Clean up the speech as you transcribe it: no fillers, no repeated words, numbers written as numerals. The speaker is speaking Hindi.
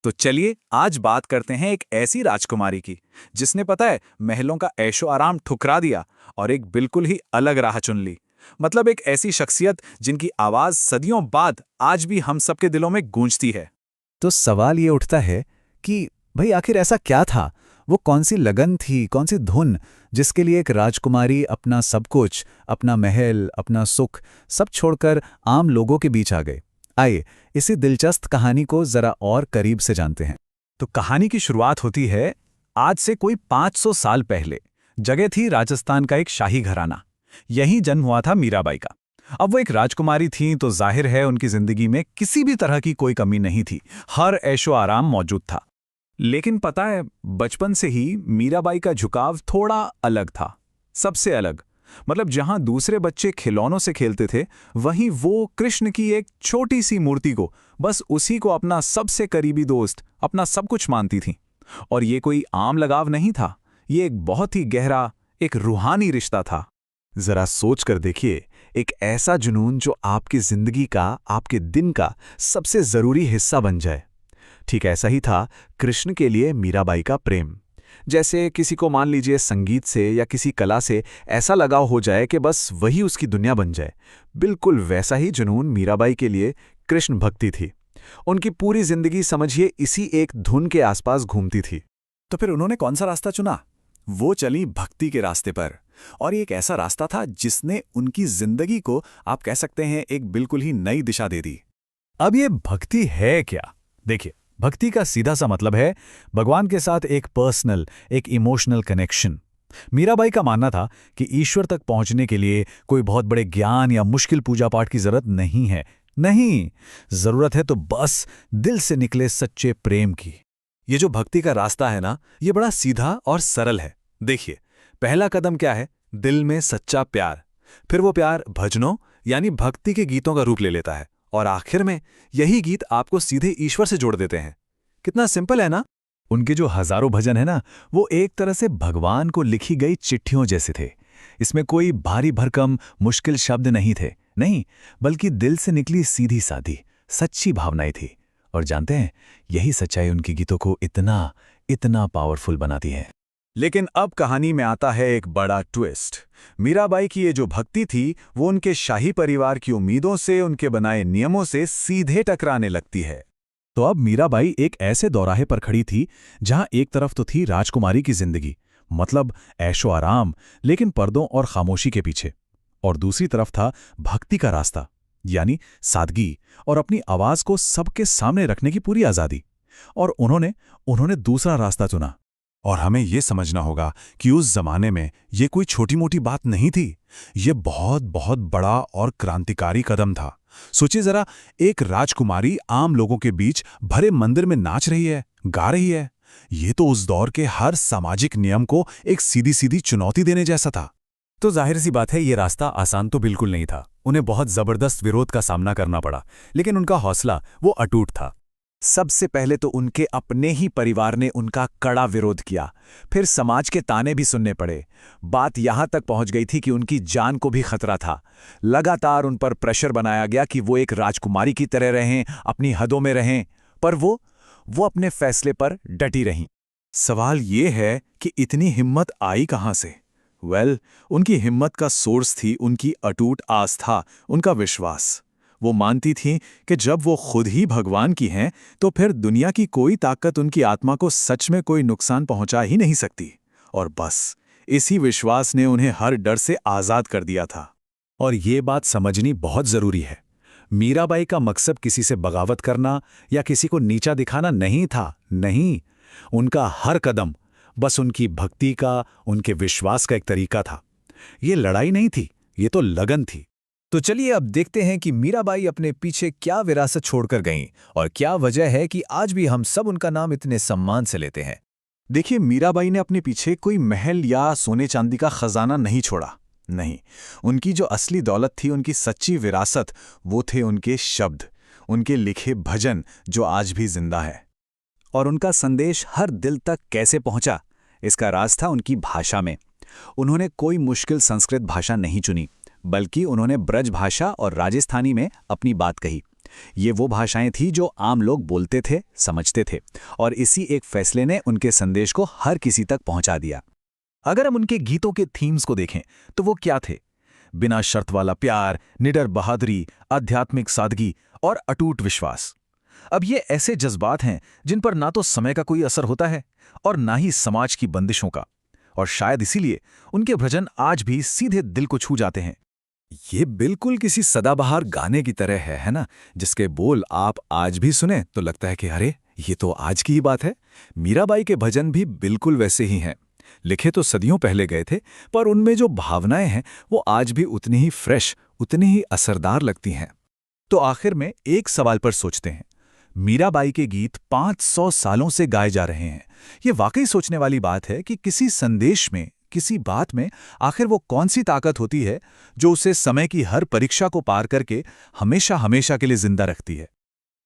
तो चलिए आज बात करते हैं एक ऐसी राजकुमारी की जिसने पता है महलों का ऐशो आराम ठुकरा दिया और एक बिल्कुल ही अलग राह चुन ली। मतलब एक ऐसी शख्सियत जिनकी आवाज सदियों बाद आज भी हम सबके दिलों में गूंजती है। तो सवाल ये उठता है कि भाई आखिर ऐसा क्या था? वो कौन सी लगन थी, कौन सी धुन, जिसके लिए एक राजकुमारी अपना सब कुछ, अपना महल, अपना सुख सब छोड़कर आम लोगों के बीच आ गए। आइए इसी दिलचस्प कहानी को जरा और करीब से जानते हैं। तो कहानी की शुरुआत होती है आज से कोई 500 साल पहले। जगह थी राजस्थान का एक शाही घराना। यहीं जन्म हुआ था मीराबाई का। अब वो एक राजकुमारी थीं तो जाहिर है उनकी जिंदगी में किसी भी तरह की कोई कमी नहीं थी। हर ऐशो आराम मौजूद था। लेकिन पता है बचपन से ही मीराबाई का झुकाव थोड़ा अलग था। सबसे अलग। मतलब जहां दूसरे बच्चे खिलौनों से खेलते थे वहीं वो कृष्ण की एक छोटी सी मूर्ति को, बस उसी को अपना सबसे करीबी दोस्त, अपना सब कुछ मानती थी। और ये कोई आम लगाव नहीं था। ये एक बहुत ही गहरा, एक रूहानी रिश्ता था। जरा सोच कर देखिए, एक ऐसा जुनून जो आपकी जिंदगी का, आपके दिन का सबसे जरूरी हिस्सा बन जाए। ठीक ऐसा ही था कृष्ण के लिए मीराबाई का प्रेम। जैसे किसी को मान लीजिए संगीत से या किसी कला से ऐसा लगाव हो जाए कि बस वही उसकी दुनिया बन जाए, बिल्कुल वैसा ही जुनून मीराबाई के लिए कृष्ण भक्ति थी। उनकी पूरी जिंदगी समझिए इसी एक धुन के आसपास घूमती थी। तो फिर उन्होंने कौन सा रास्ता चुना? वो चली भक्ति के रास्ते पर। और ये एक ऐसा रास्ता था जिसने उनकी जिंदगी को, आप कह सकते हैं, एक बिल्कुल ही नई दिशा दे दी। अब ये भक्ति है क्या? देखिए, भक्ति का सीधा सा मतलब है भगवान के साथ एक पर्सनल, एक इमोशनल कनेक्शन। मीराबाई का मानना था कि ईश्वर तक पहुंचने के लिए कोई बहुत बड़े ज्ञान या मुश्किल पूजा पाठ की जरूरत नहीं है। नहीं, जरूरत है तो बस दिल से निकले सच्चे प्रेम की। ये जो भक्ति का रास्ता है ना, ये बड़ा सीधा और सरल है। देखिए, पहला कदम क्या है? दिल में सच्चा प्यार। फिर वो प्यार भजनों यानी भक्ति के गीतों का रूप ले लेता है। और आखिर में यही गीत आपको सीधे ईश्वर से जोड़ देते हैं। कितना सिंपल है ना? उनके जो हजारों भजन है ना, वो एक तरह से भगवान को लिखी गई चिट्ठियों जैसे थे। इसमें कोई भारी भरकम मुश्किल शब्द नहीं थे, नहीं, बल्कि दिल से निकली सीधी सादी सच्ची भावनाएं थी। और जानते हैं, यही सच्चाई उनकी गीतों को इतना इतना पावरफुल बनाती है। लेकिन अब कहानी में आता है एक बड़ा ट्विस्ट। मीराबाई की ये जो भक्ति थी वो उनके शाही परिवार की उम्मीदों से, उनके बनाए नियमों से सीधे टकराने लगती है। तो अब मीराबाई एक ऐसे दौराहे पर खड़ी थी जहां एक तरफ तो थी राजकुमारी की जिंदगी, मतलब ऐशो आराम, लेकिन पर्दों और खामोशी के पीछे, और दूसरी तरफ था भक्ति का रास्ता, यानी सादगी और अपनी आवाज को सबके सामने रखने की पूरी आजादी। और उन्होंने दूसरा रास्ता चुना। और हमें ये समझना होगा कि उस जमाने में ये कोई छोटी मोटी बात नहीं थी। ये बहुत बहुत बड़ा और क्रांतिकारी कदम था। सोचिए जरा, एक राजकुमारी आम लोगों के बीच भरे मंदिर में नाच रही है, गा रही है। ये तो उस दौर के हर सामाजिक नियम को एक सीधी सीधी चुनौती देने जैसा था। तो जाहिर सी बात है, ये रास्ता आसान तो बिल्कुल नहीं था। उन्हें बहुत जबरदस्त विरोध का सामना करना पड़ा, लेकिन उनका हौसला वो अटूट था। सबसे पहले तो उनके अपने ही परिवार ने उनका कड़ा विरोध किया। फिर समाज के ताने भी सुनने पड़े। बात यहां तक पहुंच गई थी कि उनकी जान को भी खतरा था। लगातार उन पर प्रेशर बनाया गया कि वो एक राजकुमारी की तरह रहें, अपनी हदों में रहें। पर वो अपने फैसले पर डटी रहीं। सवाल ये है कि इतनी हिम्मत आई कहां से? उनकी हिम्मत का सोर्स थी उनकी अटूट आस्था, उनका विश्वास। वो मानती थीं कि जब वो खुद ही भगवान की हैं तो फिर दुनिया की कोई ताकत उनकी आत्मा को सच में कोई नुकसान पहुंचा ही नहीं सकती। और बस इसी विश्वास ने उन्हें हर डर से आज़ाद कर दिया था। और ये बात समझनी बहुत जरूरी है। मीराबाई का मकसद किसी से बगावत करना या किसी को नीचा दिखाना नहीं था, नहीं। उनका हर कदम बस उनकी भक्ति का, उनके विश्वास का एक तरीका था। ये लड़ाई नहीं थी, ये तो लगन थी। तो चलिए अब देखते हैं कि मीराबाई अपने पीछे क्या विरासत छोड़कर गईं और क्या वजह है कि आज भी हम सब उनका नाम इतने सम्मान से लेते हैं। देखिए, मीराबाई ने अपने पीछे कोई महल या सोने चांदी का खजाना नहीं छोड़ा। नहीं, उनकी जो असली दौलत थी, उनकी सच्ची विरासत, वो थे उनके शब्द, उनके लिखे भजन जो आज भी जिंदा है। और उनका संदेश हर दिल तक कैसे पहुंचा, इसका राज था उनकी भाषा में। उन्होंने कोई मुश्किल संस्कृत भाषा नहीं चुनी, बल्कि उन्होंने ब्रज भाषा और राजस्थानी में अपनी बात कही। ये वो भाषाएं थी जो आम लोग बोलते थे, समझते थे, और इसी एक फैसले ने उनके संदेश को हर किसी तक पहुंचा दिया। अगर हम उनके गीतों के थीम्स को देखें तो वो क्या थे? बिना शर्त वाला प्यार, निडर बहादुरी, आध्यात्मिक सादगी और अटूट विश्वास। अब ये ऐसे जज्बात हैं जिन पर ना तो समय का कोई असर होता है और ना ही समाज की बंदिशों का, और शायद इसीलिए उनके भजन आज भी सीधे दिल को छू जाते हैं। ये बिल्कुल किसी सदाबहार गाने की तरह है ना, जिसके बोल आप आज भी सुने तो लगता है कि अरे ये तो आज की ही बात है। मीराबाई के भजन भी बिल्कुल वैसे ही हैं। लिखे तो सदियों पहले गए थे, पर उनमें जो भावनाएं हैं वो आज भी उतनी ही फ्रेश, उतनी ही असरदार लगती हैं। तो आखिर में एक सवाल पर सोचते हैं, मीराबाई के गीत 500 सालों से गाए जा रहे हैं। ये वाकई सोचने वाली बात है कि किसी संदेश में, किसी बात में आखिर वो कौन सी ताकत होती है जो उसे समय की हर परीक्षा को पार करके हमेशा हमेशा के लिए जिंदा रखती है।